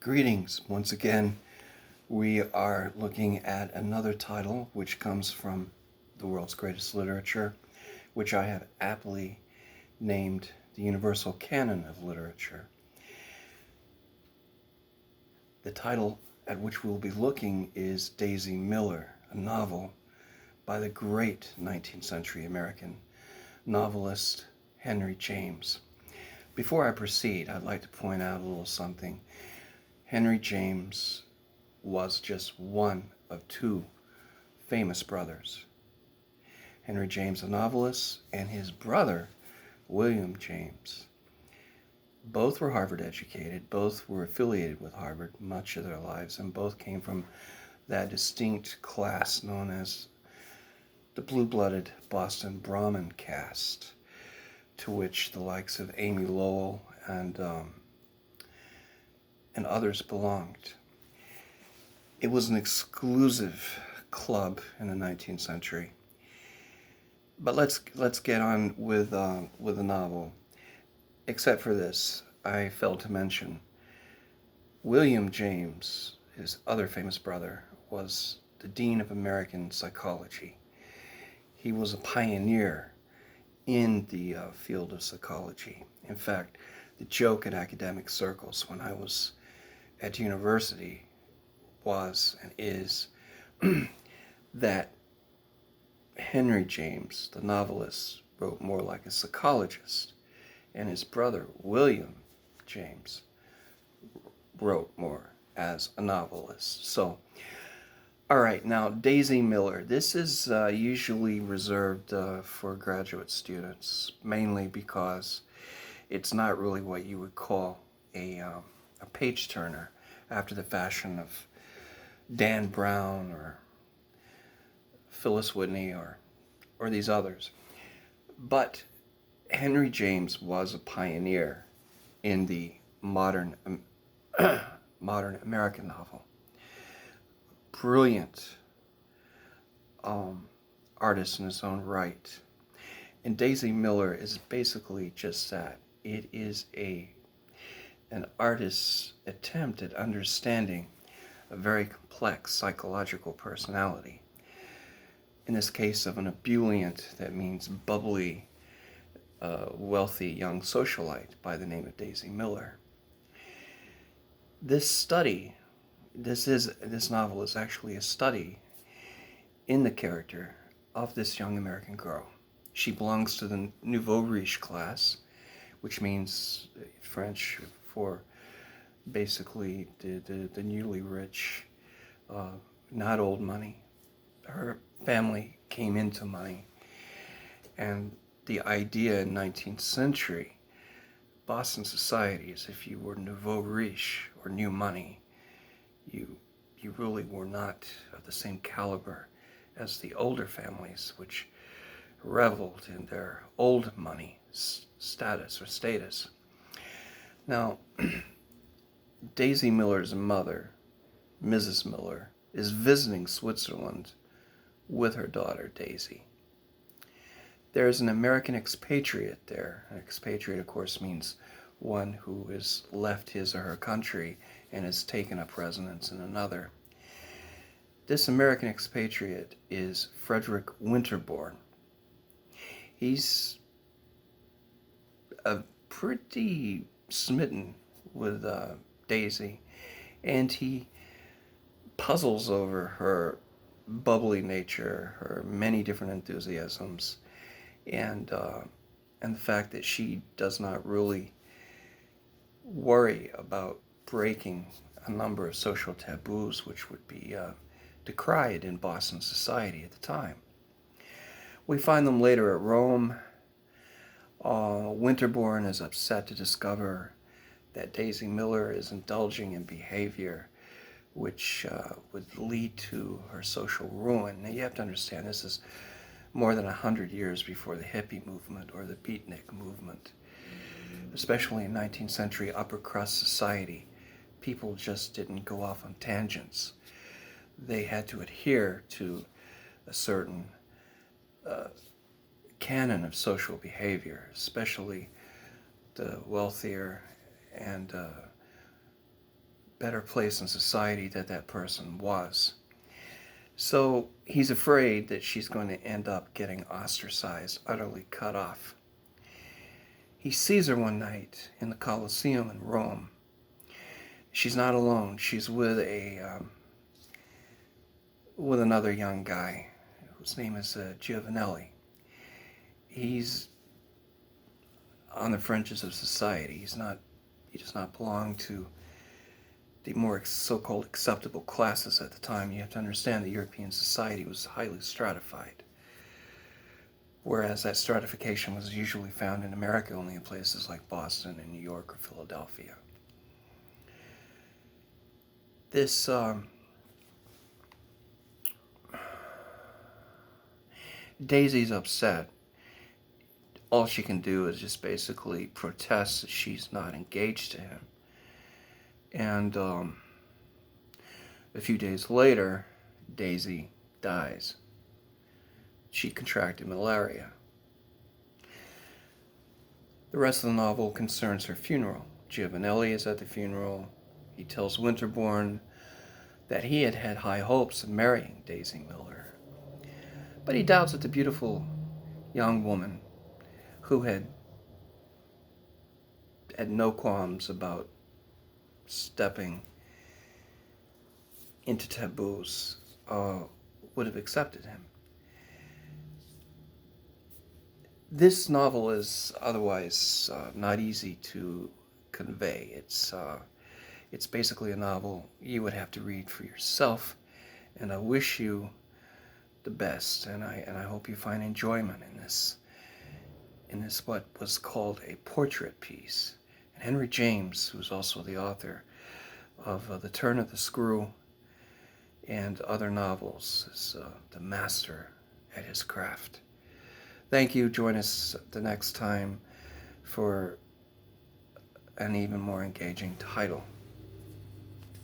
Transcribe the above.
Greetings. Once again, we are looking at another title which comes from the world's greatest literature, which I have aptly named the Universal Canon of Literature. The title at which we will be looking is Daisy Miller, a novel by the great 19th century American novelist Henry James. Before I proceed, I'd like to point out a little something. Henry James was just one of two famous brothers. Henry James, a novelist, and his brother, William James. Both were Harvard educated, both were affiliated with Harvard much of their lives, and both came from that distinct class known as the blue-blooded Boston Brahmin caste, to which the likes of Amy Lowell and others belonged. It was an exclusive club in the 19th century. But let's get on with the novel. Except for this, I failed to mention William James, his other famous brother, was the Dean of American Psychology. He was a pioneer in the field of psychology. In fact, the joke in academic circles when I was at university was and is that Henry James, the novelist, wrote more like a psychologist, and his brother, William James, wrote more as a novelist. So, all right, now Daisy Miller. This is usually reserved for graduate students, mainly because it's not really what you would call a page turner after the fashion of Dan Brown or Phyllis Whitney or these others. But Henry James was a pioneer in the modern American novel. Brilliant artist in his own right. And Daisy Miller is basically just that. It is an artist's attempt at understanding a very complex psychological personality. In this case of an ebullient, that means bubbly, wealthy young socialite by the name of Daisy Miller. This novel is actually a study in the character of this young American girl. She belongs to the nouveau riche class, which means French for basically the newly rich, not old money. Her family came into money, and the idea in 19th century Boston society is if you were nouveau riche or new money, you really were not of the same caliber as the older families, which reveled in their old money status. Now, Daisy Miller's mother, Mrs. Miller, is visiting Switzerland with her daughter, Daisy. There's an American expatriate there. An expatriate, of course, means one who has left his or her country and has taken up residence in another. This American expatriate is Frederick Winterbourne. He's pretty smitten with Daisy, and he puzzles over her bubbly nature, her many different enthusiasms, and the fact that she does not really worry about breaking a number of social taboos which would be decried in Boston society at the time. We find them later at Rome. Winterbourne is upset to discover that Daisy Miller is indulging in behavior which would lead to her social ruin. Now you have to understand, this is more than 100 years before the hippie movement or the beatnik movement. Especially in 19th century upper crust society, people just didn't go off on tangents. They had to adhere to a certain canon of social behavior, especially the wealthier and better place in society that that person was. So he's afraid that she's going to end up getting ostracized, utterly cut off. He sees her one night in the Colosseum in Rome. She's not alone. She's with another young guy whose name is Giovanelli. He's on the fringes of society. He does not belong to the more so-called acceptable classes at the time. You have to understand that European society was highly stratified, whereas that stratification was usually found in America only in places like Boston and New York or Philadelphia. This Daisy's upset. All she can do is just basically protest that she's not engaged to him. And a few days later, Daisy dies. She contracted malaria. The rest of the novel concerns her funeral. Giovanelli is at the funeral. He tells Winterbourne that he had had high hopes of marrying Daisy Miller. But he doubts that the beautiful young woman who had no qualms about stepping into taboos would have accepted him. This novel is otherwise not easy to convey. It's basically a novel you would have to read for yourself, and I wish you the best, and I hope you find enjoyment in this what was called a portrait piece. And Henry James, who's also the author of The Turn of the Screw and other novels, is the master at his craft. Thank you. Join us the next time for an even more engaging title.